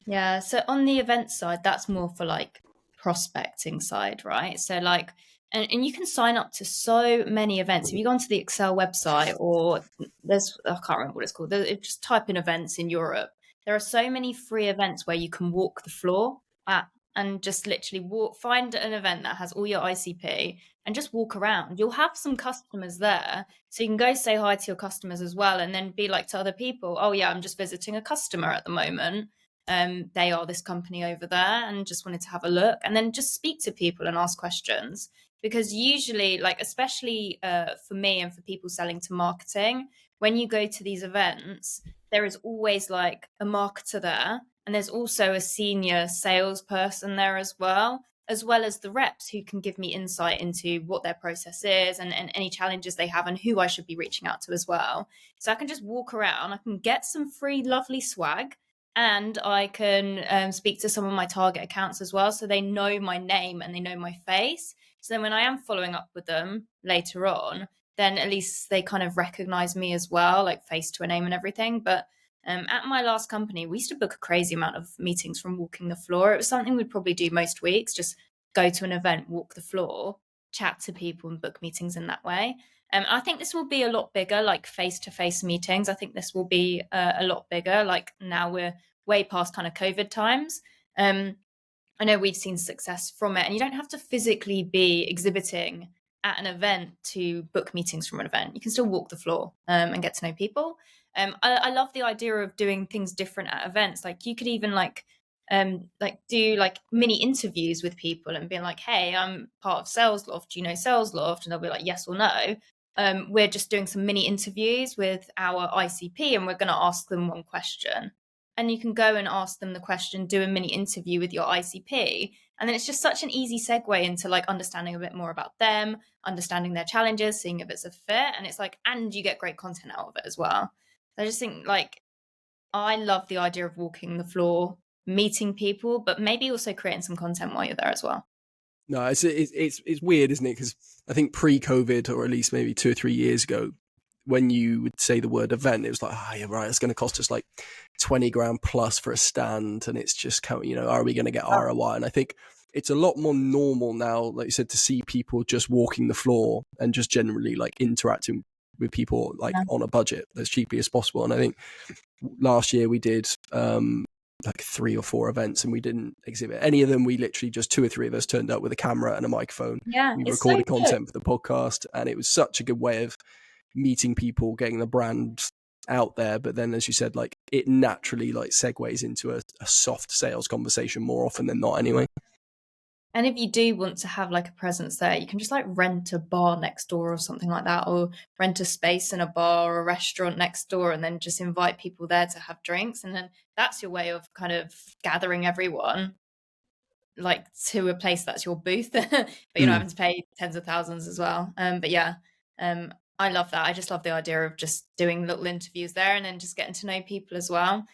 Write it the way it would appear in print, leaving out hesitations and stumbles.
Yeah. So on the event side, that's more for like prospecting side, right? So like, and you can sign up to so many events. If you go onto the Excel website or there's, I can't remember what it's called. Just type in events in Europe. There are so many free events where you can walk the floor at and just literally walk, find an event that has all your ICP and just walk around. You'll have some customers there. So you can go say hi to your customers as well and then be like to other people, oh yeah, I'm just visiting a customer at the moment. They are this company over there and just wanted to have a look and then just speak to people and ask questions because usually like especially for me and for people selling to marketing, when you go to these events there is always like a marketer there and there's also a senior salesperson there as well as the reps who can give me insight into what their process is and any challenges they have and who I should be reaching out to as well. So I can just walk around, I can get some free lovely swag and I can speak to some of my target accounts as well. So they know my name and they know my face. So then when I am following up with them later on, then at least they kind of recognize me as well, like face to a name and everything. But at my last company, we used to book a crazy amount of meetings from walking the floor. It was something we'd probably do most weeks, just go to an event, walk the floor, chat to people and book meetings in that way. I think this will be a lot bigger, like face-to-face meetings. I think this will be a lot bigger. Like now we're way past kind of COVID times. Um, I know we've seen success from it, and you don't have to physically be exhibiting at an event to book meetings from an event. You can still walk the floor and get to know people. I love the idea of doing things different at events. Like you could even like do like mini interviews with people and being like, "Hey, I'm part of Salesloft. Do you know Salesloft?" And they'll be like, "Yes or no." We're just doing some mini interviews with our ICP, and we're going to ask them one question and you can go and ask them the question, do a mini interview with your ICP. And then it's just such an easy segue into like understanding a bit more about them, understanding their challenges, seeing if it's a fit. And it's like, and you get great content out of it as well. I just think like, I love the idea of walking the floor, meeting people, but maybe also creating some content while you're there as well. No, it's weird, isn't it? Because I think pre-COVID, or at least maybe 2 or 3 years ago, when you would say the word event, it was like, oh, yeah, right, it's going to cost us like 20 grand plus for a stand, and it's just, are we going to get ROI? And I think it's a lot more normal now, like you said, to see people just walking the floor and just generally like interacting with people like Yeah. on a budget as cheaply as possible. And I think last year we did like 3 or 4 events and we didn't exhibit any of them. We literally just 2 or 3 of us turned up with a camera and a microphone. Yeah, We it's so recorded good. content for the podcast, and it was such a good way of meeting people, getting the brand out there. But then, as you said, like it naturally like segues into a soft sales conversation more often than not anyway. And if you do want to have like a presence there, you can just like rent a bar next door or something like that, or rent a space in a bar or a restaurant next door and then just invite people there to have drinks. And then that's your way of kind of gathering everyone like to a place that's your booth, but you're not Mm. having to pay tens of thousands as well. But yeah, I love that. I just love the idea of just doing little interviews there and then just getting to know people as well.